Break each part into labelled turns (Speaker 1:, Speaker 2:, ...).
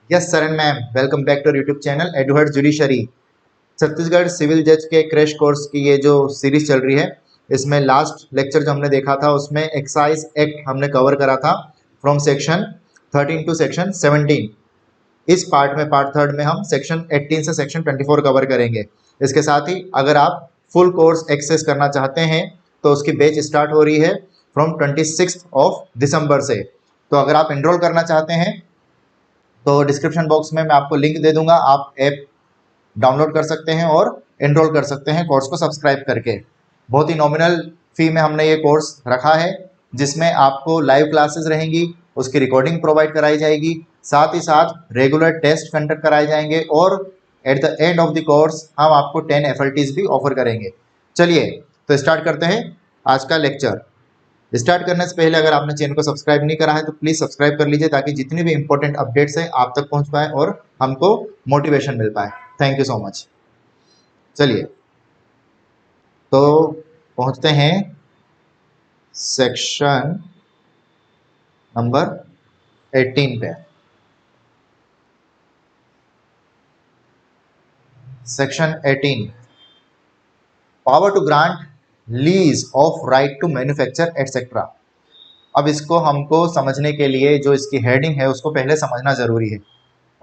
Speaker 1: Yes sir and ma'am, welcome back to YouTube channel Edward judiciary. Chhattisgarh civil जज के crash course की ये जो सीरीज चल रही है, इसमें लास्ट लेक्चर जो हमने देखा था उसमें एक्साइज एक्ट हमने कवर करा था फ्रॉम सेक्शन 13 टू सेक्शन 17। इस पार्ट में, पार्ट थर्ड में, हम सेक्शन 18 से सेक्शन 24 कवर करेंगे। इसके साथ ही अगर आप फुल कोर्स एक्सेस करना चाहते हैं तो उसकी बैच स्टार्ट हो रही है फ्रॉम 26 दिसंबर से। तो अगर आप एनरोल करना चाहते हैं तो डिस्क्रिप्शन बॉक्स में मैं आपको लिंक दे दूंगा, आप ऐप डाउनलोड कर सकते हैं और एनरोल कर सकते हैं कोर्स को सब्सक्राइब करके। बहुत ही नॉमिनल फी में हमने ये कोर्स रखा है, जिसमें आपको लाइव क्लासेस रहेंगी, उसकी रिकॉर्डिंग प्रोवाइड कराई जाएगी, साथ ही साथ रेगुलर टेस्ट कंडक्ट कराए जाएंगे और at the end of the course हम आपको 10 FLTs भी ऑफर करेंगे। चलिए तो स्टार्ट करते हैं आज का लेक्चर। स्टार्ट करने से पहले अगर आपने चैनल को सब्सक्राइब नहीं करा है तो प्लीज सब्सक्राइब कर लीजिए, ताकि जितनी भी इंपॉर्टेंट अपडेट्स हैं आप तक पहुंच पाए और हमको मोटिवेशन मिल पाए। Thank you so much. चलिए तो पहुंचते हैं सेक्शन नंबर 18 पे। Section 18, power to grant lease of right to manufacture etcetera. अब इसको हमको समझने के लिए जो इसकी हेडिंग है उसको पहले समझना जरूरी है।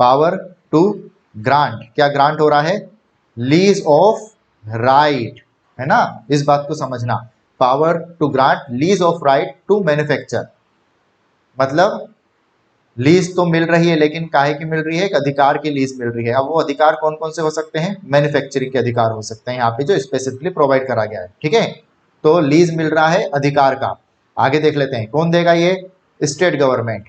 Speaker 1: पावर टू ग्रांट, क्या ग्रांट हो रहा है? लीज ऑफ राइट, है ना, इस बात को समझना। Power to grant lease of right to manufacture, मतलब लीज तो मिल रही है, लेकिन काहे की मिल रही है? एक अधिकार की लीज मिल रही है। अब वो अधिकार कौन कौन से हो सकते हैं? मैन्युफैक्चरिंग के अधिकार हो सकते हैं, यहाँ पे जो स्पेसिफिकली प्रोवाइड करा गया है। ठीक है, तो लीज मिल रहा है अधिकार का। आगे देख लेते हैं कौन देगा ये? State government.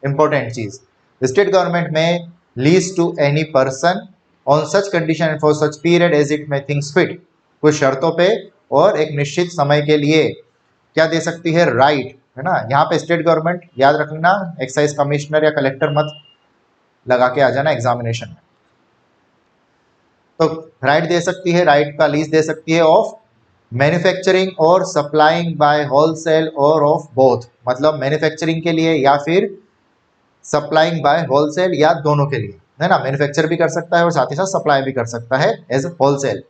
Speaker 1: इंपॉर्टेंट चीज, state government may lease to any person on such condition and for such period as it may thinks fit. कुछ शर्तों पे और एक निश्चित समय के लिए क्या दे सकती है? राइट, है ना। यहाँ पे स्टेट गवर्नमेंट याद रखना, एक्साइज कमिश्नर या कलेक्टर मत लगा के आ जाना एग्जामिनेशन में। तो राइट दे सकती है, राइट का लीज दे सकती है ऑफ मैन्युफैक्चरिंग और supplying by wholesale or of both, मतलब मैन्युफैक्चरिंग के लिए या फिर सप्लाइंग बाय होलसेल, या दोनों के लिए, है ना। मैन्युफैक्चर भी कर सकता है और साथ ही साथ सप्लाई भी कर सकता है एज होलसेल।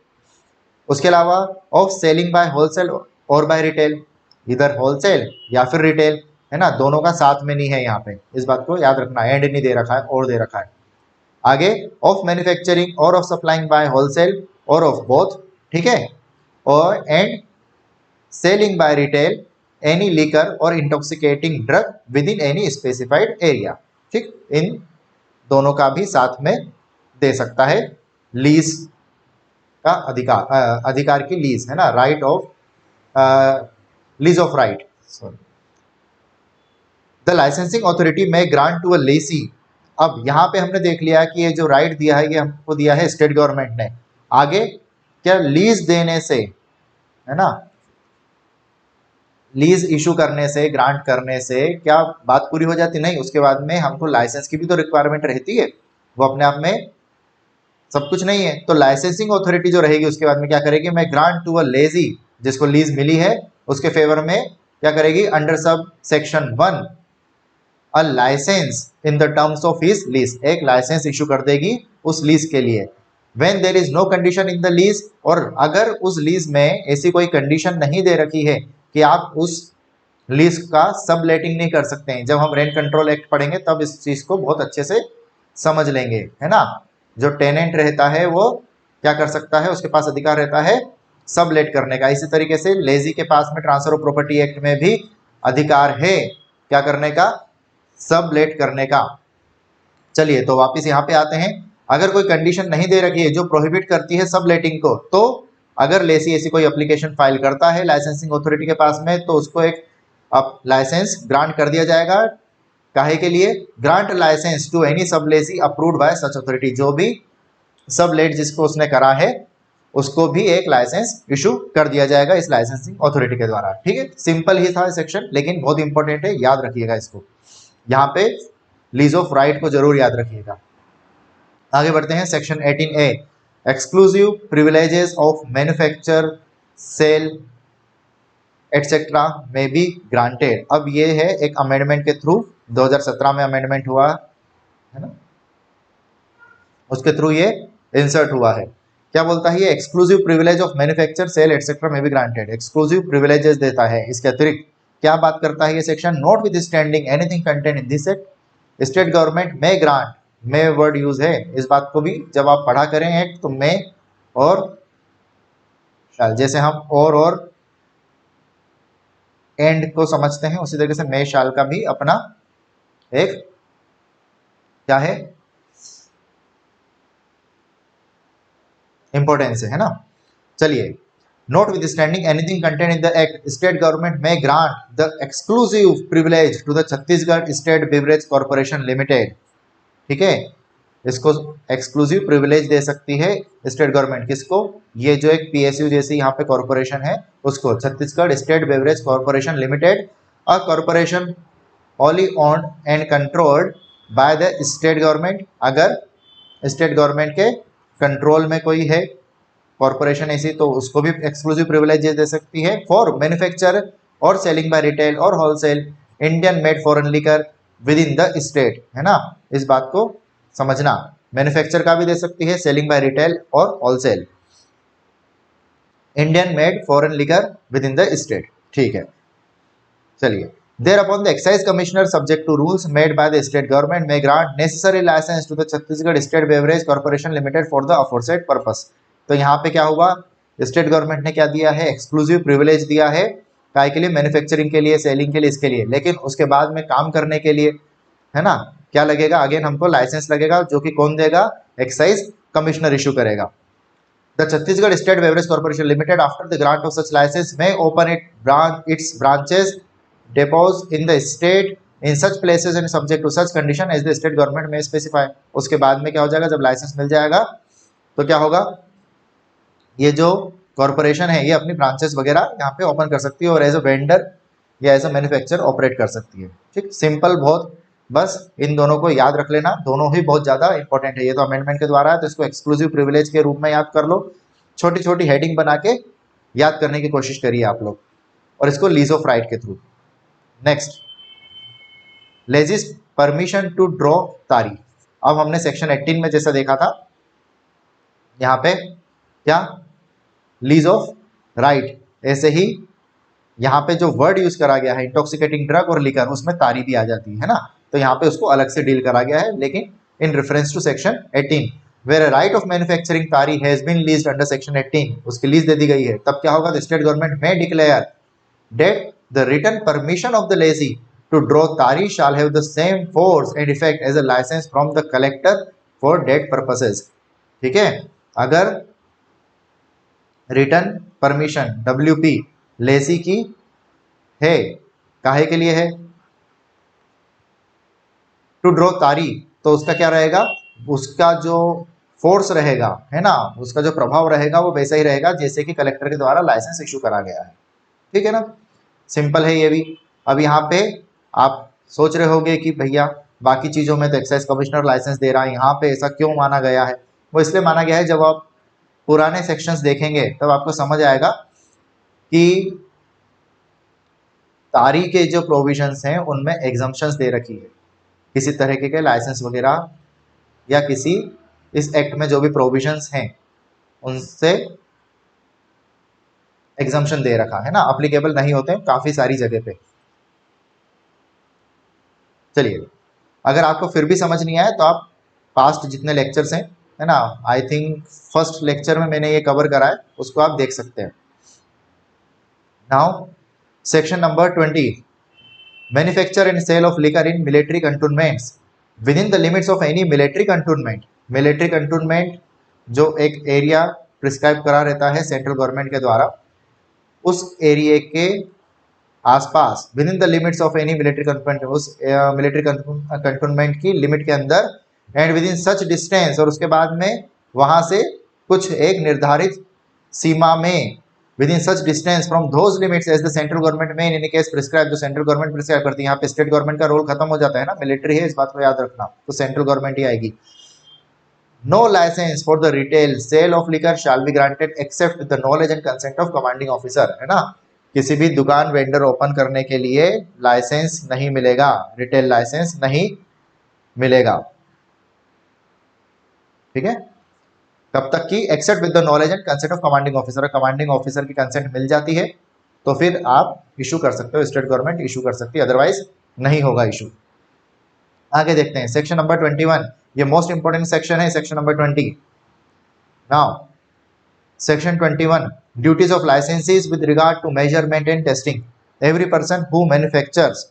Speaker 1: उसके अलावा ऑफ सेलिंग बाय होलसेल और बाय रिटेल, इधर होलसेल या फिर रिटेल, है ना, दोनों का साथ में नहीं है यहाँ पे, इस बात को याद रखना। एंड नहीं दे रखा है, और दे रखा है। आगे of manufacturing or of supplying by wholesale or of both, ठीक है। और and selling by retail any liquor or intoxicating drug within any specified area. ठीक, इन दोनों का भी साथ में दे सकता है। लीज का अधिकार, अधिकार की लीज, है ना, right of lease of right, sorry. The licensing authority में ग्रांट टू अ लेसी। अब यहाँ पे हमने देख लिया कि ये जो राइट दिया है ये हमको दिया है स्टेट गवर्नमेंट ने। आगे क्या लीज देने से, है ना, लीज इशू करने से, ग्रांट करने से क्या बात पूरी हो जाती? नहीं, उसके बाद में हमको लाइसेंस की भी तो रिक्वायरमेंट रहती है। वो अपने आप में सब कुछ नहीं है। तो लाइसेंसिंग अथॉरिटी जो रहेगी उसके बाद में क्या करेगी? May grant to a lessee, जिसको लीज मिली है उसके फेवर में क्या करेगी? Under sub section 1 a licence in the terms of his lease, एक लाइसेंस इशू कर देगी उस लीज के लिए। When there is no condition in the lease, और अगर उस लीज में ऐसी कोई कंडीशन नहीं दे रखी है कि आप उस लीज का सब लेटिंग नहीं कर सकते हैं। जब हम रेंट कंट्रोल एक्ट पढ़ेंगे तब इस चीज को बहुत अच्छे से समझ लेंगे, है ना। जो टेनेंट रहता है वो क्या कर सकता है? उसके पास अधिकार रहता है सब लेट करने का। इसी तरीके से लेजी के पास में ट्रांसफर ऑफ प्रॉपर्टी एक्ट में भी अधिकार है क्या करने का? सब लेट करने का। चलिए तो वापस यहाँ पे आते हैं। अगर कोई कंडीशन नहीं दे रखी है जो प्रोहिबिट करती है सब लेटिंग को, तो अगर लेसी ऐसी कोई एप्लीकेशन फाइल करता है लाइसेंसिंग अथॉरिटी के पास में, तो उसको एक अब लाइसेंस ग्रांट कर दिया जाएगा। काहे के लिए? Grant licence to any sub lessee approved by such authority. जो भी सब लेट जिसको उसने करा है उसको भी एक लाइसेंस इशू कर दिया जाएगा इस लाइसेंसिंग अथॉरिटी के द्वारा। ठीक है, सिंपल ही था सेक्शन, लेकिन बहुत इंपॉर्टेंट है, याद रखिएगा इसको। यहाँ पे लीज ऑफ राइट को जरूर याद रखिएगा। आगे बढ़ते हैं section 18A, exclusive privileges of manufacture, sale etcetera may be granted. अब ये है एक अमेंडमेंट के थ्रू, 2017 में अमेंडमेंट हुआ है ना, उसके थ्रू ये इंसर्ट हुआ है। क्या बोलता है ये? Exclusive privilege of manufacture sale etcetera may be granted, exclusive privileges देता है। इसके अतिरिक्त क्या बात करता है ये section? Notwithstanding anything contained in this act state government may grant, may word use है, इस बात को भी जब आप पढ़ा करें एक्ट तो में और शाल, जैसे हम और एंड को समझते हैं उसी तरीके से में शाल का भी अपना एक क्या है इंपॉर्टेंस है ना। चलिए, notwithstanding anything contained in the act state government may grant the exclusive privilege to the Chhattisgarh state beverage corporation limited. ठीक है, इसको एक्सक्लूसिव प्रिविलेज दे सकती है स्टेट गवर्नमेंट, किसको? ये जो एक पीएसयू जैसी यहाँ पे कॉर्पोरेशन है उसको, Chhattisgarh state beverage corporation limited, a corporation only owned and controlled by the state government. अगर स्टेट गवर्नमेंट के कंट्रोल में कोई है कॉर्पोरेशन ऐसी, तो उसको भी एक्सक्लूसिव प्रिविलेज दे सकती है फॉर मैन्युफैक्चर और सेलिंग बाय रिटेल और wholesale Indian made foreign liquor with in the state, है ना। इस बात को समझना, मैन्युफैक्चर का भी दे सकती है, सेलिंग बाय रिटेल और wholesale Indian made foreign liquor with in the state. ठीक है, चलिए, thereupon the excise commissioner subject to rules made by the state government may grant necessary license to the Chhattisgarh State Beverage Corporation Limited for the aforesaid purpose। तो यहाँ पे क्या हुआ? State government ने क्या दिया है? एक्सक्लूसिव प्रिविलेज दिया है, काय के लिए? मैन्युफैक्चरिंग के लिए, सेलिंग के लिए, इसके लिए। लेकिन उसके बाद में काम करने के लिए, है ना, क्या लगेगा? अगेन हमको लाइसेंस लगेगा, जो कि कौन देगा? एक्साइज कमिश्नर इशू करेगा। The Chhattisgarh State Beverage Corporation Limited, after the grant of such license, may open its branches, depots in the state in such places and subject to such condition as the state government may specify। उसके बाद में क्या हो जाएगा? जब licence मिल जाएगा तो क्या होगा? ये जो कॉर्पोरेशन है ये अपनी ब्रांचेस वगैरह यहाँ पे ओपन कर सकती है और एज अ वेंडर या एज अ मैन्युफैक्चर ऑपरेट कर सकती है। ठीक, सिंपल बहुत, बस इन दोनों को याद रख लेना, दोनों ही बहुत ज़्यादा इंपॉर्टेंट है। ये तो अमेंडमेंट के द्वारा है तो इसको एक्सक्लूसिव प्रिविलेज के रूप में याद कर लो, छोटी छोटी हेडिंग बना के याद करने की कोशिश करिए आप लोग, और इसको लीज ऑफ राइट के through. Next, lessee's permission to draw तारीख। अब हमने सेक्शन 18 में जैसा देखा था, यहाँ पे क्या? लीज ऑफ राइट, ऐसे ही यहाँ पे जो वर्ड यूज करा गया है इंटॉक्सिकेटिंग ड्रग और लिकर, उसमें तारी भी आ जाती है ना, तो यहाँ पे उसको अलग से डील करा गया है, लेकिन in reference to section 18 where right of manufacturing tari has been leased under section 18, उसकी लीज दे दी गई है, तब क्या होगा? The state government may declare that the written permission of the lessee to draw tari shall have the same force and effect as a licence from the collector for that purposes. ठीक है, अगर return permission WP Lesi की है, काहे के लिए है? To draw तारी, तो उसका क्या रहेगा? उसका जो फोर्स रहेगा, है ना, उसका जो प्रभाव रहेगा वो वैसा ही रहेगा जैसे कि कलेक्टर के द्वारा लाइसेंस इशू करा गया है। ठीक है ना, सिंपल है ये भी। अब यहाँ पे आप सोच रहे होंगे कि भैया बाकी चीज़ों में तो एक्साइज कमिश्नर लाइसेंस दे रहा है, यहाँ पे ऐसा क्यों माना गया है? वो इसलिए माना गया है, जब आप पुराने सेक्शंस देखेंगे तब आपको समझ आएगा कि तारी के जो प्रोविजंस हैं उनमें एग्जम्पशंस दे रखी है, किसी तरीके के लाइसेंस वगैरह या किसी इस एक्ट में जो भी प्रोविजंस हैं उनसे एग्जम्पशन दे रखा है ना, अप्लीकेबल नहीं होते हैं काफ़ी सारी जगह पे। चलिए, अगर आपको फिर भी समझ नहीं आया तो आप पास्ट जितने लेक्चर्स हैं, है ना, आई थिंक फर्स्ट लेक्चर में मैंने ये कवर करा है, उसको आप देख सकते हैं। Now section number 20, manufacture and sale of liquor in military cantonments within the limits of any military cantonment. Military cantonment जो एक एरिया प्रिस्क्राइब करा रहता है सेंट्रल गवर्नमेंट के द्वारा, उस एरिया के आसपास with in the limits of any military cantonment, उस मिलिट्री कंटोनमेंट की लिमिट के अंदर, and with in such distance, और उसके बाद में वहाँ से कुछ एक निर्धारित सीमा में, within such distance from those limits as the central government may in any case prescribe, जो सेंट्रल गवर्नमेंट प्रिस्क्राइब करती है। यहाँ पे स्टेट गवर्नमेंट का रोल खत्म हो जाता है ना, मिलिट्री है, इस बात को याद रखना, तो सेंट्रल गवर्नमेंट ही आएगी। No license for the retail sale of liquor shall be granted except with the knowledge and consent of commanding officer, है ना, किसी भी दुकान वेंडर ओपन करने के लिए लाइसेंस नहीं मिलेगा, रिटेल लाइसेंस नहीं मिलेगा। ठीक है, कब तक की, except with the knowledge and consent of commanding officer, commanding officer की कंसेंट मिल जाती है तो फिर आप इशू कर सकते हो, स्टेट गवर्नमेंट इशू कर सकती है, अदरवाइज नहीं होगा इशू। आगे देखते हैं सेक्शन नंबर 21, ये मोस्ट इंपोर्टेंट सेक्शन है, section number 20। Now section 21, duties of licensees with regard to measurement and testing. Every person who manufactures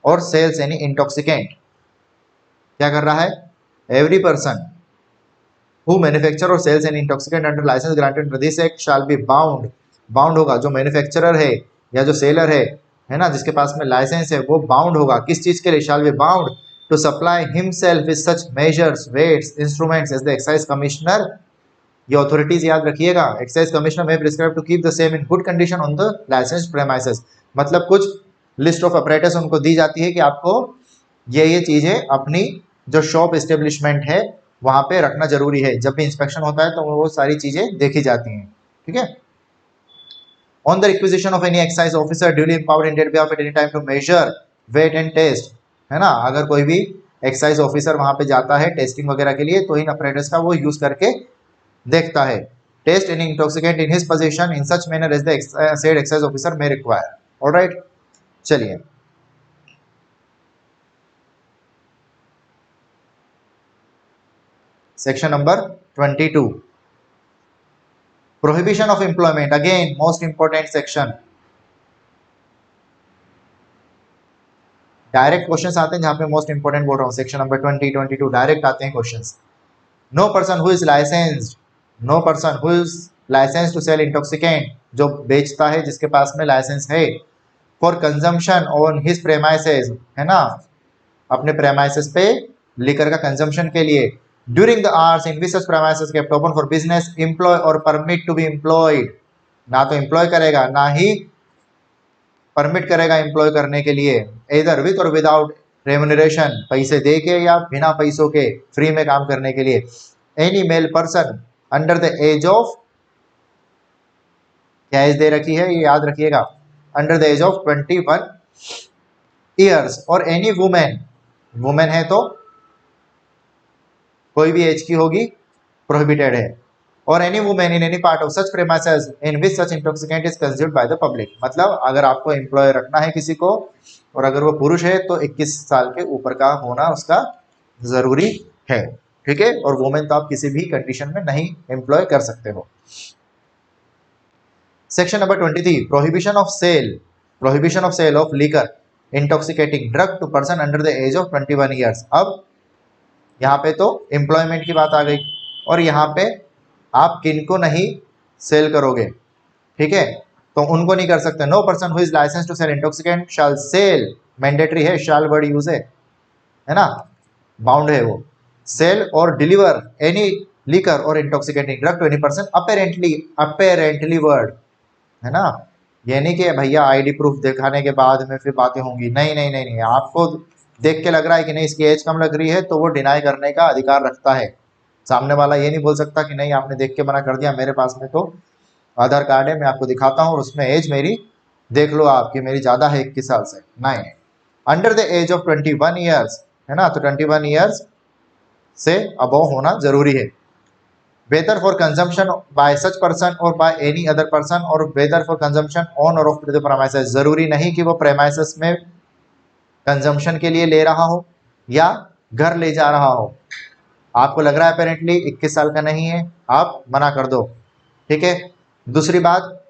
Speaker 1: or sells any intoxicant, क्या कर रहा है, every person who manufacture or sells any intoxicant under licence granted under this act shall be bound, bound होगा, जो manufacturer है या जो seller है ना, जिसके पास में लाइसेंस है, वो बाउंड होगा किस चीज के लिए, shall be bound to supply himself with such measures, weights, instruments as the excise commissioner. ये अथॉरिटीज याद रखिएगा, excise commissioner may prescribe to keep the same in good condition on the licensed premises. मतलब कुछ list of operators उनको दी जाती है कि आपको ये चीजें अपनी जो शॉप एस्टेब्लिशमेंट है वहां पे रखना जरूरी है, जब भी इंस्पेक्शन होता है तो वो सारी चीजें देखी जाती हैं, ठीक है। On the requisition of any excise officer duly empowered in that behalf at any time to measure weigh and test, है ना, अगर कोई भी एक्साइज ऑफिसर वहां पे जाता है टेस्टिंग वगैरह के लिए तो इन ऑपरेटर्स का वो यूज करके देखता है। Test any intoxicant in his possession in such manner as the said excise officer may require. Alright, चलिए section number 22, prohibition of employment, again most important section. Direct questions आते हैं जहां पे मोस्ट इंपोर्टेंट बोल रहा हूं, सेक्शन नंबर 20, 22 डायरेक्ट आते हैं questions. No person who is licensed, no person who is licence to sell intoxicant, जो बेचता है जिसके पास में लाइसेंस है, for consumption on his premises, है ना, अपने प्रेमाइसेस पे लिकर का कंजम्पशन के लिए, during the hours in which such premises kept open for business, employ or permit to be employed, ना तो एम्प्लॉय करेगा ना ही परमिट करेगा एम्प्लॉय करने के लिए, इधर विद और विदाउट रेम्यूनरेशन, पैसे दे के या बिना पैसों के फ्री में काम करने के लिए, any male person under the age of, क्या एज दे रखी है ये याद रखिएगा, under the age of 21 years, or any women, women है तो कोई भी एज की होगी, प्रोहिबिटेड है, और any women in any part of such premises in which such intoxicant is consumed by the public. मतलब अगर आपको एम्प्लॉय रखना है किसी को और अगर वो पुरुष है तो 21 साल के ऊपर का होना उसका जरूरी है, ठीक है, और वुमेन तो आप किसी भी कंडीशन में नहीं एम्प्लॉय कर सकते हो। Section number 23, prohibition of sale, prohibition of sale of liquor intoxicating drug to person under the age of 21 years. अब यहाँ पे तो एम्प्लॉयमेंट की बात आ गई और यहाँ पे आप किनको नहीं सेल करोगे, ठीक है, तो उनको नहीं कर सकते। No person who is licence to sell intoxicant shall sell, mandatory है, शैल वर्ड यूज है ना, बाउंड है वो, sell or deliver any liquor or intoxicating drug to any person apparently, apparently word है ना, ये नहीं कि भैया आईडी प्रूफ दिखाने के बाद में फिर बातें होंगी, नहीं नहीं नहीं नहीं, आपको देख के लग रहा है कि नहीं इसकी एज कम लग रही है तो वो डिनाई करने का अधिकार रखता है। सामने वाला ये नहीं बोल सकता कि नहीं आपने देख के मना कर दिया, मेरे पास में तो आधार कार्ड है, मैं आपको दिखाता हूँ और उसमें एज मेरी देख लो आपकी, मेरी ज़्यादा है 21 साल से, नहीं, under the age of 21 years, है ना, तो 21 ईयर्स से अबव होना जरूरी है। Whether for consumption by such person or by any other person, or whether for consumption on or off the premises, जरूरी नहीं कि वो प्रेमाइसेस में कंजम्पशन के लिए ले रहा हो या घर ले जा रहा हो। आपको लग रहा है अपेरेंटली 21 साल का नहीं है, आप मना कर दो, ठीक है। दूसरी बात,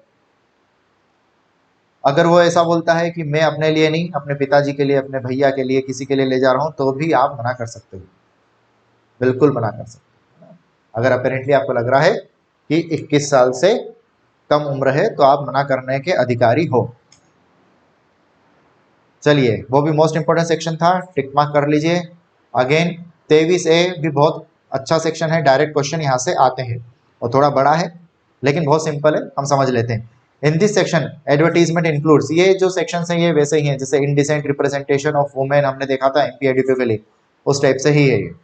Speaker 1: अगर वो ऐसा बोलता है कि मैं अपने लिए नहीं, अपने पिताजी के लिए, अपने भैया के लिए, किसी के लिए ले जा रहा हूं, तो भी आप मना कर सकते हो, बिल्कुल मना कर सकते हो। अगर अपेरेंटली आपको लग रहा है कि 21 साल से कम उम्र है तो आप मना करने के अधिकारी हो। चलिए, वो भी मोस्ट इंपोर्टेंट सेक्शन था, टिक मार्क कर लीजिए। अगेन 23A भी बहुत अच्छा सेक्शन है, डायरेक्ट क्वेश्चन यहाँ से आते हैं और थोड़ा बड़ा है लेकिन बहुत सिंपल है, हम समझ लेते हैं। In this section advertisement includes, ये जो सेक्शन है ये वैसे ही हैं जैसे इनडिसेंट रिप्रेजेंटेशन ऑफ वुमेन हमने देखा था एमपीआईडीपी के लिए, उस टाइप से ही है ये।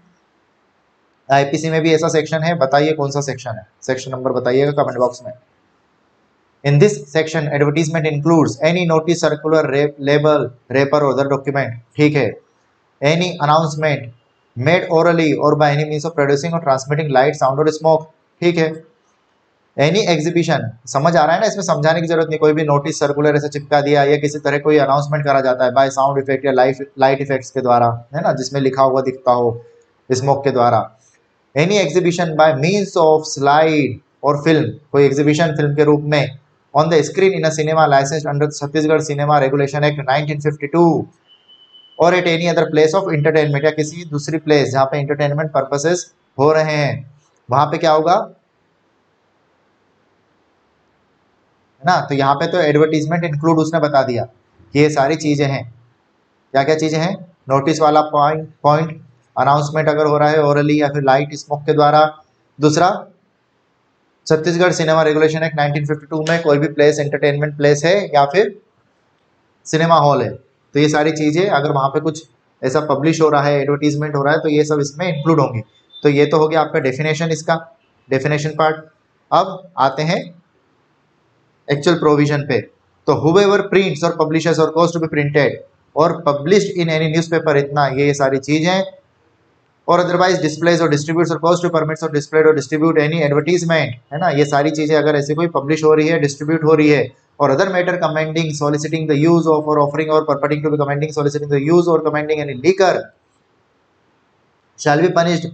Speaker 1: आईपीसी में भी ऐसा सेक्शन है, बताइए कौन सा सेक्शन है, सेक्शन नंबर बताइएगा कमेंट बॉक्स में। In this section, advertisement includes any notice, circular, label, wrapper or other document, ठीक है, any announcement मेड ओरली और by any means of producing और ट्रांसमिटिंग लाइट, साउंड और स्मोक। ठीक है। एनी एग्जीबिशन, समझ आ रहा है ना, इसमें समझाने की जरूरत नहीं। कोई भी नोटिस सर्कुलर ऐसे चिपका दिया या किसी तरह कोई अनाउंसमेंट करा जाता है बाय साउंड इफेक्ट या लाइट इफेक्ट्स के द्वारा, है ना, जिसमें लिखा हुआ दिखता हो स्मोक के द्वारा। Any exhibition by means of slide और फिल्म, कोई एग्जीबिशन फिल्म के रूप में on the screen in a cinema licensed under Chhattisgarh cinema regulation act 1952 और at any other place of entertainment, या किसी दूसरी प्लेस जहां पे इंटरटेनमेंट पर्पसेस हो रहे हैं, वहां पे क्या होगा, है ना। तो यहाँ पे तो एडवर्टीजमेंट इंक्लूड उसने बता दिया कि ये सारी चीजें हैं। क्या क्या चीजें हैं, नोटिस वाला पॉइंट, अनाउंसमेंट अगर हो रहा है ओरली या फिर लाइट स्मोक के द्वारा। दूसरा, छत्तीसगढ़ सिनेमा रेगुलेशन एक्ट 1952 में कोई भी प्लेस एंटरटेनमेंट प्लेस है या फिर सिनेमा हॉल है, तो ये सारी चीजें अगर वहां पे कुछ ऐसा पब्लिश हो रहा है, एडवर्टीजमेंट हो रहा है, तो ये सब इसमें इंक्लूड होंगे। तो ये तो हो गया आपका डेफिनेशन, इसका डेफिनेशन पार्ट। अब आते हैं एक्चुअल प्रोविजन पे। तो whoever prints और publishes और cause to be printed और published in any newspaper, इतना ये सारी चीजें, और अदरवाइज डिस्प्लेज और डिस्ट्रीब्यूट्स और कॉस्ट टू परमिट्स और डिस्प्लेड और डिस्ट्रीब्यूट एनी एडवर्टीजमेंट, है ना, ये सारी चीजें अगर ऐसे कोई पब्लिश हो रही है, डिस्ट्रीब्यूट हो रही है, or other matter commending soliciting the use of or offering or purporting to be commending soliciting the use or commending any liquor shall be punished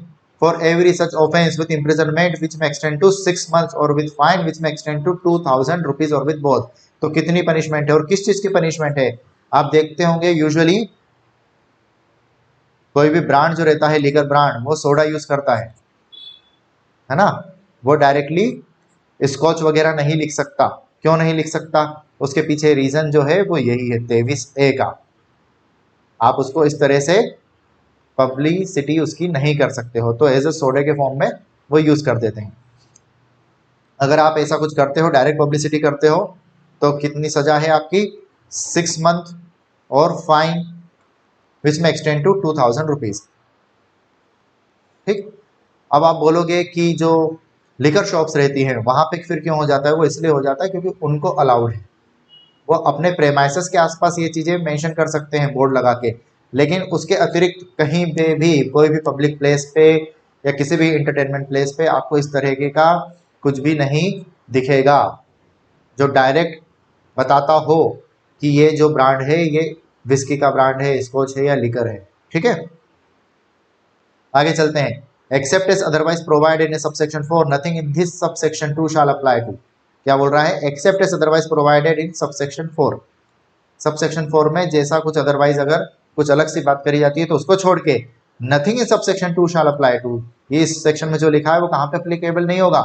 Speaker 1: for every such offence with imprisonment which may extend to 6 months or with fine which may extend to 2000 rupees or with both। तो कितनी punishment है और किस चीज की punishment है, आप देखते होंगे यूजुअली कोई भी ब्रांड जो रहता है, लीगर ब्रांड, वो सोडा यूज करता है ना, वो डायरेक्टली स्कॉच वगैरह नहीं लिख सकता। क्यों नहीं लिख सकता, उसके पीछे रीजन जो है वो यही है 23A का। आप उसको इस तरह से पब्लिसिटी उसकी नहीं कर सकते हो, तो एज ए सोडे के फॉर्म में वो यूज कर देते हैं। अगर आप ऐसा कुछ करते हो, डायरेक्ट पब्लिसिटी करते हो, तो कितनी सजा है आपकी, 6 मंथ और fine which may extend to 2000 rupees. ठीक। अब आप बोलोगे कि जो लिकर शॉप्स रहती हैं वहां पे फिर क्यों हो जाता है, वो इसलिए हो जाता है क्योंकि उनको अलाउड है, वो अपने प्रेमाइसेस के आसपास ये चीजें मेंशन कर सकते हैं बोर्ड लगा के, लेकिन उसके अतिरिक्त कहीं पे भी कोई भी पब्लिक प्लेस पे या किसी भी इंटरटेनमेंट प्लेस पे आपको इस तरह का कुछ भी नहीं दिखेगा जो डायरेक्ट बताता हो कि ये जो ब्रांड है ये विस्की का ब्रांड है, स्कॉच है या लिकर है। ठीक है, आगे चलते हैं। Except as otherwise provided in subsection 4 nothing in this subsection 2 shall apply to. क्या बोल रहा है, except as otherwise provided in subsection 4। Subsection 4 में जैसा कुछ अदरवाइज अगर कुछ अलग सी बात करी जाती है तो उसको छोड़ के nothing in subsection 2 shall apply to, ये इस सेक्शन में जो लिखा है वो कहां पे एप्लीकेबल नहीं होगा,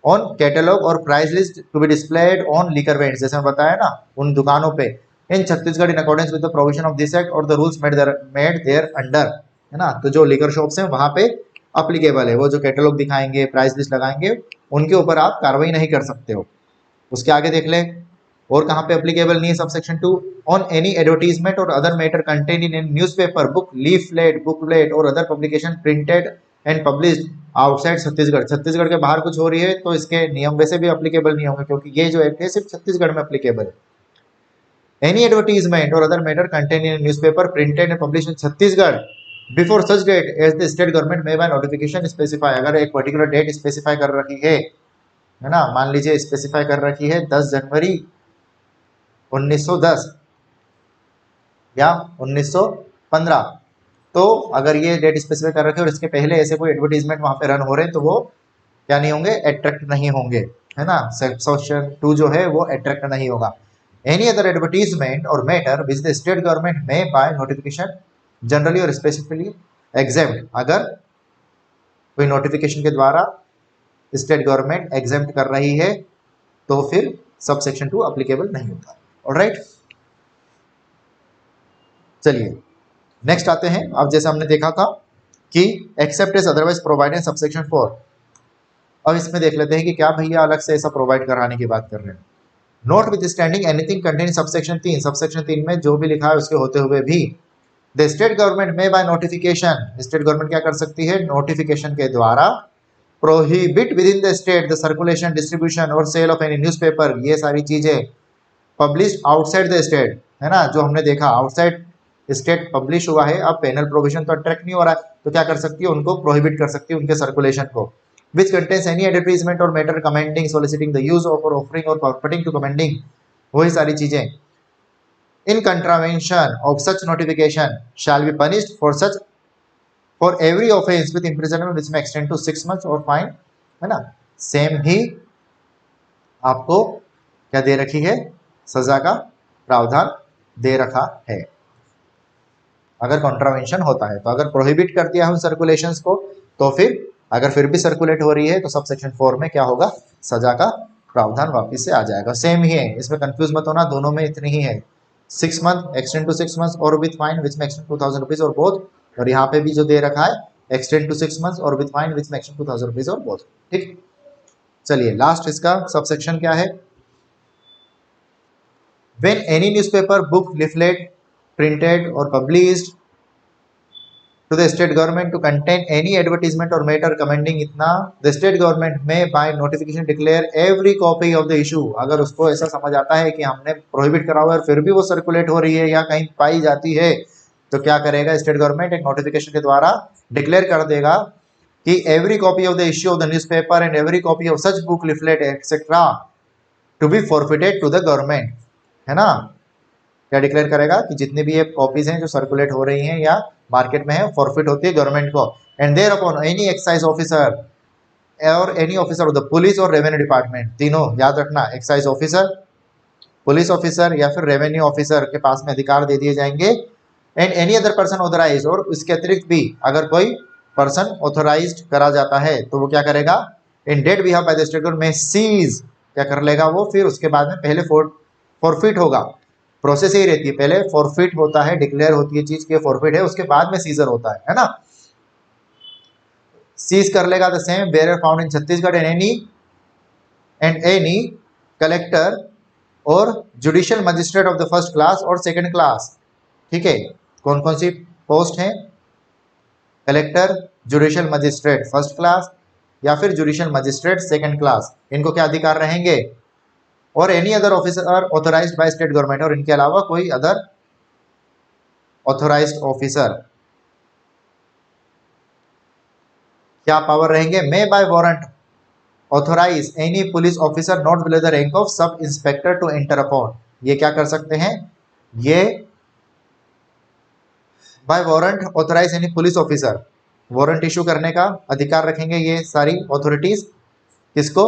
Speaker 1: on catalogue or price list to be displayed on liquor vends, जैसे मैं बताया ना, उन दुकानों पे in Chhattisgarh in accordance with the provision of this act or the rules made thereunder, है ना। तो जो लिकर शॉप्स हैं वहां पे अप्लीकेबल है, वो जो कैटलॉग दिखाएंगे, प्राइस लिस्ट लगाएंगे, उनके ऊपर आप कार्रवाई नहीं कर सकते हो। उसके आगे देख ले, और कहां पे एप्लीकेबल नहीं है subsection 2, on any advertisement or other matter contain in newspaper, book, leaflet, booklet or other publication printed and published outside Chhattisgarh. Chhattisgarh के बाहर कुछ हो रही है तो इसके नियम वैसे भी एप्लीकेबल नहीं होंगे, क्योंकि ये जो एक्ट है सिर्फ छत्तीसगढ़ में एप्लीकेबल है। Any advertisement or other matter contain in newspaper printed and published in Chhattisgarh before such date as the state government may by notification specify, अगर एक पर्टिकुलर डेट स्पेसिफाई कर रखी है ना, मान लीजिए स्पेसिफाई कर रखी है 10 जनवरी 1910 या 1915, तो अगर ये डेट स्पेसिफाई कर रखे और इसके पहले ऐसे कोई एडवर्टीजमेंट वहां पे रन हो रहे हैं तो वो क्या नहीं होंगे, अट्रैक्ट नहीं होंगे, है ना। सेक्शन 2 जो है वो अट्रैक्ट नहीं होगा। Any other advertisement or matter which the state government may by notification generally और स्पेसिफिकली एग्जेम्प्ट, अगर कोई नोटिफिकेशन के द्वारा स्टेट गवर्नमेंट एग्जेम्प्ट कर रही है तो फिर सब सेक्शन 2 अप्लीकेबल नहीं होता। ऑलराइट, चलिए नेक्स्ट आते हैं। अब जैसे हमने देखा था कि except is otherwise provided subsection 4, अब इसमें देख लेते हैं कि क्या भैया अलग से ऐसा प्रोवाइड कराने की बात कर रहे हैं। Note with standing anything contain subsection 3, subsection 3 में जो भी लिखा है उसके होते हुए भी the state government may by notification, state government क्या कर सकती है, नोटिफिकेशन के द्वारा prohibit with in the state the circulation, distribution और सेल ऑफ एनी न्यूज़पेपर, ये सारी चीजें पब्लिश आउटसाइड द स्टेट, है ना, जो हमने देखा आउटसाइड स्टेट पब्लिश हुआ है, अब पेनल प्रोविजन तो अट्रैक्ट नहीं हो रहा है, तो क्या कर सकती है, उनको प्रोहिबिट कर सकती है उनके सर्कुलेशन को। Which contains any advertisement or matter commending soliciting the use of or offering or permitting to commending, वही सारी चीजें। In contravention of such notification shall be punished for every offence with imprisonment which may extend to 6 months or fine, है ना। Same ही आपको क्या दे रखी है, सजा का प्रावधान दे रखा है अगर कॉन्ट्रावेंशन होता है। तो अगर प्रोहिबिट कर दिया हम सर्कुलेशंस को, तो फिर अगर फिर भी सर्कुलेट हो रही है तो सब सेक्शन 4 में क्या होगा, सजा का प्रावधान वापिस से आ जाएगा। सेम ही है, इसमें कंफ्यूज मत होना, दोनों में इतनी ही है, 6 month एक्सटेंड टू 6 months और with fine which may extend 2000 rupees और बोथ, और यहाँ पे भी जो दे रखा है एक्सटेंड टू 6 months और with fine which may extend 2000 rupees और बोथ। ठीक, चलिए लास्ट इसका सब सेक्शन क्या है। When any newspaper, book, leaflet, printed or published to the state government to contain any advertisement or matter commending इतना, the state government may by notification declare every copy of the issue। अगर उसको ऐसा समझ आता है कि हमने prohibit करा हुआ है फिर भी वो सर्कुलेट हो रही है या कहीं पाई जाती है, तो क्या करेगा स्टेट गवर्नमेंट, एक नोटिफिकेशन के द्वारा डिक्लेयर कर देगा कि every copy of the issue of the newspaper and every copy of such book, leaflet etcetera to be forfeited to the government, है ना। क्या डिक्लेयर करेगा कि जितनी भी ये कॉपीज हैं जो सर्कुलेट हो रही हैं या मार्केट में है, फॉरफिट होती है गवर्नमेंट को। And thereupon any excise officer or any officer of the police or revenue department, तीनों याद रखना, एक्साइज ऑफिसर, पुलिस ऑफिसर या फिर रेवेन्यू ऑफिसर के पास में अधिकार दे दिए जाएंगे। And any other person authorise, और इसके अतिरिक्त भी अगर कोई पर्सन ऑथराइज्ड करा जाता है तो वो क्या करेगा, in that behalf by the state government may seize, क्या कर लेगा वो, फिर उसके बाद में पहले फॉरफिट होगा, प्रोसेस यही रहती है, पहले फॉरफिट होता है, डिक्लेयर होती है चीज के फॉरफिट है, उसके बाद में सीजर होता है ना। सीज कर लेगा the same where found in Chhattisgarh and any collector or judicial magistrate of the first class or second class. ठीक है, कौन कौन सी पोस्ट हैं, collector, judicial magistrate first class या फिर जुडिशियल मजिस्ट्रेट सेकंड क्लास, इनको क्या अधिकार रहेंगे, or any other officer authorised by state government, और इनके अलावा कोई अदर ऑथराइज्ड ऑफिसर क्या पावर रहेंगे, may by warrant authorise any police officer not below the rank of sub inspector to enter upon, ये क्या कर सकते हैं, ये by warrant authorise any police officer, warrant issue करने का अधिकार रखेंगे ये सारी ऑथोरिटीज, किसको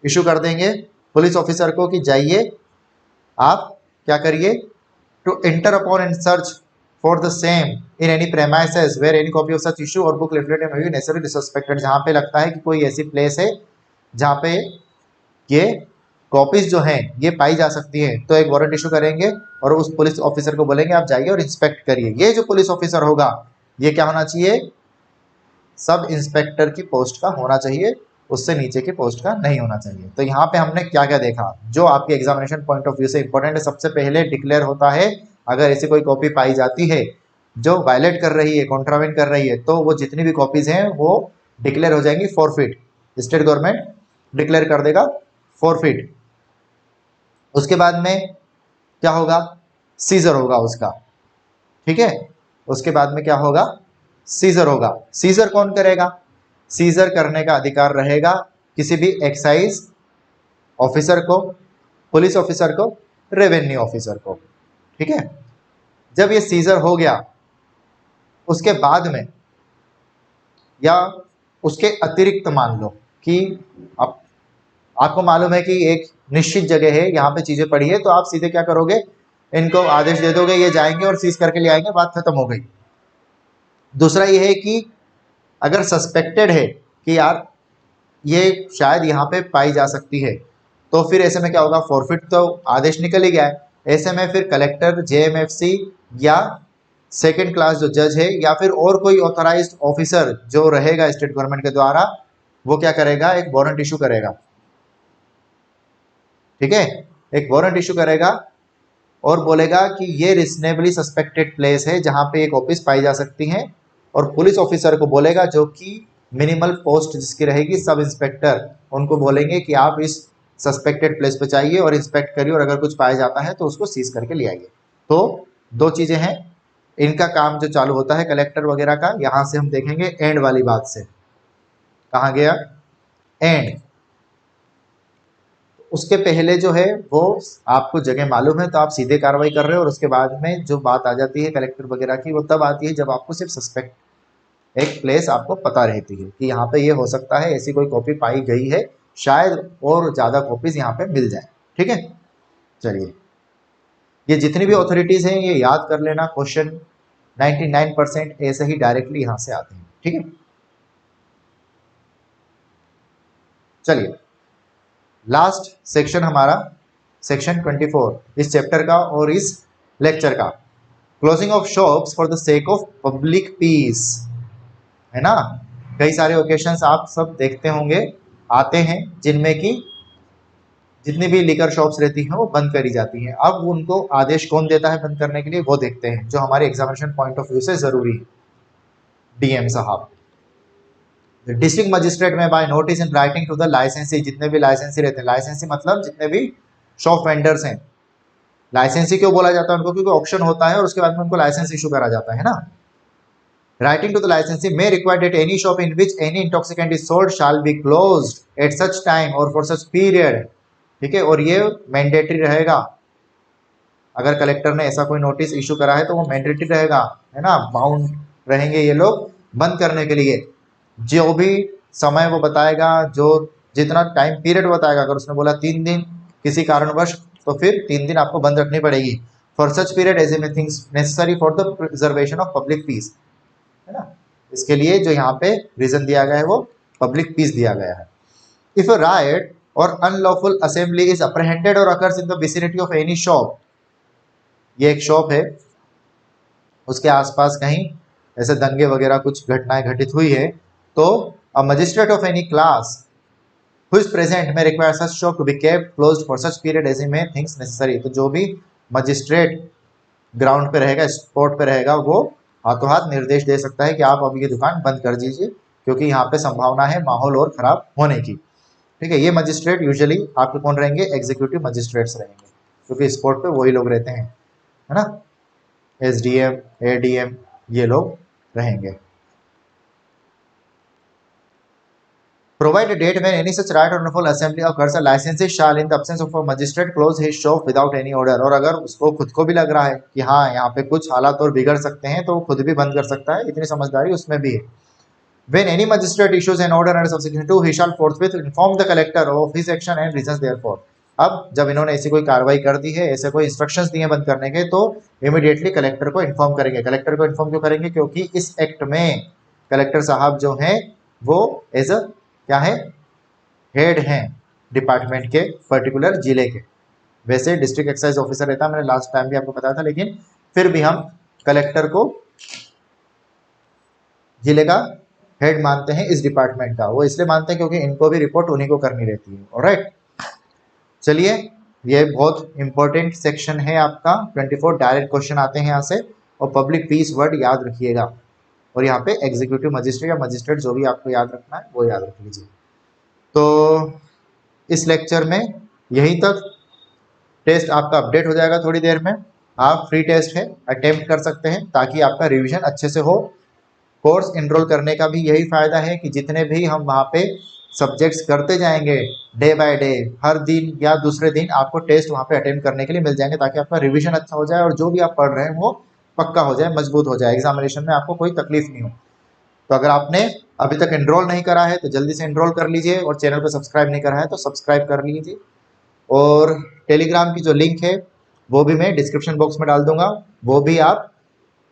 Speaker 1: इशू कर देंगे, पुलिस ऑफिसर को, कि जाइए आप क्या करिए, to enter upon and search for the same in any premises where any copy of such issue or book, leaflet may be necessary suspected, जहाँ पे लगता है कि कोई ऐसी प्लेस है जहाँ पे ये कॉपीज जो हैं ये पाई जा सकती है, तो एक वारंट इशू करेंगे और उस पुलिस ऑफिसर को बोलेंगे आप जाइए और इंस्पेक्ट करिए। ये जो पुलिस ऑफिसर होगा ये क्या होना चाहिए, सब इंस्पेक्टर की पोस्ट का होना चाहिए, उससे नीचे की पोस्ट का नहीं होना चाहिए। तो यहाँ पे हमने क्या क्या देखा जो आपके एग्जामिनेशन पॉइंट ऑफ व्यू से इंपॉर्टेंट है। सबसे पहले डिक्लेयर होता है अगर ऐसी कोई कॉपी पाई जाती है जो वायलेट कर रही है, कॉन्ट्रावेंट कर रही है, तो वो जितनी भी कॉपीज हैं वो डिक्लेयर हो जाएंगी फॉरफिट, स्टेट गवर्नमेंट डिक्लेयर कर देगा फॉरफिट। उसके बाद में क्या होगा, सीजर होगा उसका, ठीक है, उसके बाद में क्या होगा, सीजर होगा। सीजर कौन करेगा, सीजर करने का अधिकार रहेगा किसी भी एक्साइज ऑफिसर को, पुलिस ऑफिसर को, रेवेन्यू ऑफिसर को, ठीक है। जब ये सीजर हो गया उसके बाद में या उसके अतिरिक्त मान लो कि आपको मालूम है कि एक निश्चित जगह है, यहाँ पे चीजें पड़ी है, तो आप सीधे क्या करोगे, इनको आदेश दे दोगे, ये जाएंगे और सीज करके ले आएंगे, बात खत्म हो गई। दूसरा ये है कि अगर सस्पेक्टेड है कि यार ये शायद यहाँ पे पाई जा सकती है, तो फिर ऐसे में क्या होगा, फॉरफिट तो आदेश निकल ही गया है, ऐसे में फिर कलेक्टर, जेएमएफसी या सेकंड क्लास जो जज है या फिर और कोई ऑथराइज्ड ऑफिसर जो रहेगा स्टेट गवर्नमेंट के द्वारा, वो क्या करेगा, एक वारंट इशू करेगा, ठीक है, एक वारंट इशू करेगा और बोलेगा कि ये रिजनेबली सस्पेक्टेड प्लेस है जहां पे एक ऑफिस पाई जा सकती है, और पुलिस ऑफिसर को बोलेगा जो कि मिनिमल पोस्ट जिसकी रहेगी सब इंस्पेक्टर, उनको बोलेंगे कि आप इस सस्पेक्टेड प्लेस पे जाइए और इंस्पेक्ट करिए और अगर कुछ पाया जाता है तो उसको सीज करके ले आइए। तो दो चीजें हैं, इनका काम जो चालू होता है कलेक्टर वगैरह का, यहां से हम देखेंगे एंड वाली बात से। कहाँ गया? एंड। उसके पहले जो है वो आपको जगह मालूम है तो आप सीधे कार्रवाई कर रहे हो, और उसके बाद में जो बात आ जाती है कलेक्टर वगैरह की वो तब आती है जब आपको सिर्फ सस्पेक्ट एक प्लेस आपको पता रहती है कि यहाँ पे ये हो सकता है, ऐसी कोई कॉपी पाई गई है, शायद और ज़्यादा कॉपीज यहाँ पे मिल जाए। ठीक है, चलिए ये जितनी भी ऑथोरिटीज़ हैं ये याद कर लेना, क्वेश्चन 99% ऐसे ही डायरेक्टली यहाँ से आते हैं। ठीक है, चलिए लास्ट सेक्शन हमारा सेक्शन 24 इस चैप्टर का और इस लेक्चर का, closing of shops for the sake of public peace, है ना। कई सारे ओकेशंस आप सब देखते होंगे आते हैं जिनमें कि जितनी भी लिकर शॉप्स रहती हैं वो बंद करी जाती हैं। अब उनको आदेश कौन देता है बंद करने के लिए, वो देखते हैं, जो हमारे एग्जामिनेशन पॉइंट ऑफ व्यू से जरूरी है। डीएम साहब, district magistrate may by notice in writing to the licensee, जितने भी लाइसेंसी रहते हैं, लाइसेंसी मतलब जितने भी शॉप वेंडर्स हैं, लाइसेंसी क्यों बोला जाता है उनको, क्योंकि ऑप्शन होता है और उसके बाद में उनको लाइसेंस इशू करा जाता है ना। राइटिंग टू द लाइसेंसी may require that any shop in which any intoxicant is sold shall be closed at such time और फॉर सच पीरियड। ठीक है, और ये मैंडेटरी रहेगा, अगर कलेक्टर ने ऐसा कोई नोटिस इशू करा है तो वो मैंडेटरी रहेगा, है ना, बाउंड रहेंगे ये लोग बंद करने के लिए। जो भी समय वो बताएगा, जो जितना टाइम पीरियड बताएगा, अगर उसने बोला 3 दिन किसी कारणवश, तो फिर 3 दिन आपको बंद रखनी पड़ेगी। For such period as a things necessary for the preservation of public peace, है ना। इसके लिए जो यहाँ पे रीजन दिया गया है वो पब्लिक पीस दिया गया है। इफ अ राइट और अनलॉफुल असेंबली इज अप्रहेंडेड और occurs in the vicinity of any shop, ये एक शॉप है, उसके आसपास कहीं ऐसे दंगे वगैरह कुछ घटनाएं घटित हुई है, तो a magistrate of any class who is present may require such shop to be kept closed for such period as he may thinks necessary। तो जो भी मजिस्ट्रेट ग्राउंड पे रहेगा, स्पॉट पे रहेगा, वो हाथों हाथ निर्देश दे सकता है कि आप अब ये दुकान बंद कर दीजिए, क्योंकि यहाँ पे संभावना है माहौल और खराब होने की। ठीक है, ये मजिस्ट्रेट यूजुअली आपके कौन रहेंगे, एग्जीक्यूटिव मजिस्ट्रेट्स रहेंगे, क्योंकि स्पॉट पे वही लोग रहते हैं, है ना, एसडीएम एडीएम ये लोग रहेंगे। Provide a date when any such right or unlawful assembly occurs, a licensee shall in the absence of a magistrate close his shop without any order। और अगर उसको खुद को भी लग रहा है कि हाँ यहाँ पे कुछ हालात और बिगड़ सकते हैं तो वो खुद भी बंद कर सकता है, इतनी समझदारी उसमें भी है। When any magistrate issues an order under subsection 2, he shall forthwith inform the collector of his action and reasons therefor। अब जब इन्होंने ऐसी कोई कार्रवाई कर दी है, ऐसे कोई इंस्ट्रक्शंस दिए बंद करने के, तो इमीडिएटली कलेक्टर को इन्फॉर्म करेंगे। कलेक्टर को इन्फॉर्म क्यों करेंगे, क्योंकि इस एक्ट में कलेक्टर साहब जो हैं वो एज अ क्या है, हेड हैं डिपार्टमेंट के पर्टिकुलर जिले के। वैसे डिस्ट्रिक्ट एक्साइज ऑफिसर रहता है, मैंने लास्ट टाइम भी आपको बताया था, लेकिन फिर भी हम कलेक्टर को जिले का हेड मानते हैं इस डिपार्टमेंट का। वो इसलिए मानते हैं क्योंकि इनको भी रिपोर्ट उन्हीं को करनी रहती है। ऑलराइट, चलिए ये बहुत इंपॉर्टेंट सेक्शन है आपका 24, डायरेक्ट क्वेश्चन आते हैं यहाँ से, और पब्लिक पीस वर्ड याद रखिएगा, और यहाँ पे एग्जीक्यूटिव मजिस्ट्रेट या मजिस्ट्रेट जो भी आपको याद रखना है वो याद रख लीजिए। तो इस लेक्चर में यहीं तक, टेस्ट आपका अपडेट हो जाएगा थोड़ी देर में। आप फ्री टेस्ट है, अटेम्प्ट कर सकते हैं ताकि आपका रिवीजन अच्छे से हो। कोर्स इनरोल करने का भी यही फायदा है कि जितने भी हम वहाँ पे सब्जेक्ट्स करते जाएंगे डे बाय डे, हर दिन या दूसरे दिन आपको टेस्ट वहाँ पे अटेम्प्ट करने के लिए मिल जाएंगे, ताकि आपका रिवीजन अच्छा हो जाए और जो भी आप पढ़ रहे हैं वो पक्का हो जाए, मजबूत हो जाए, एग्जामिनेशन में आपको कोई तकलीफ नहीं हो। तो अगर आपने अभी तक एनरोल नहीं करा है तो जल्दी से एनरोल कर लीजिए, और चैनल को सब्सक्राइब नहीं करा है तो सब्सक्राइब कर लीजिए, और टेलीग्राम की जो लिंक है वो भी मैं डिस्क्रिप्शन बॉक्स में डाल दूंगा, वो भी आप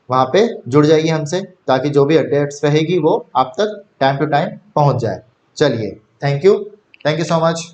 Speaker 1: वहाँ पे जुड़ जाइए हमसे, ताकि जो भी अपडेट्स रहेगी वो आप तक टाइम टू टाइम पहुँच जाए। चलिए, थैंक यू सो मच।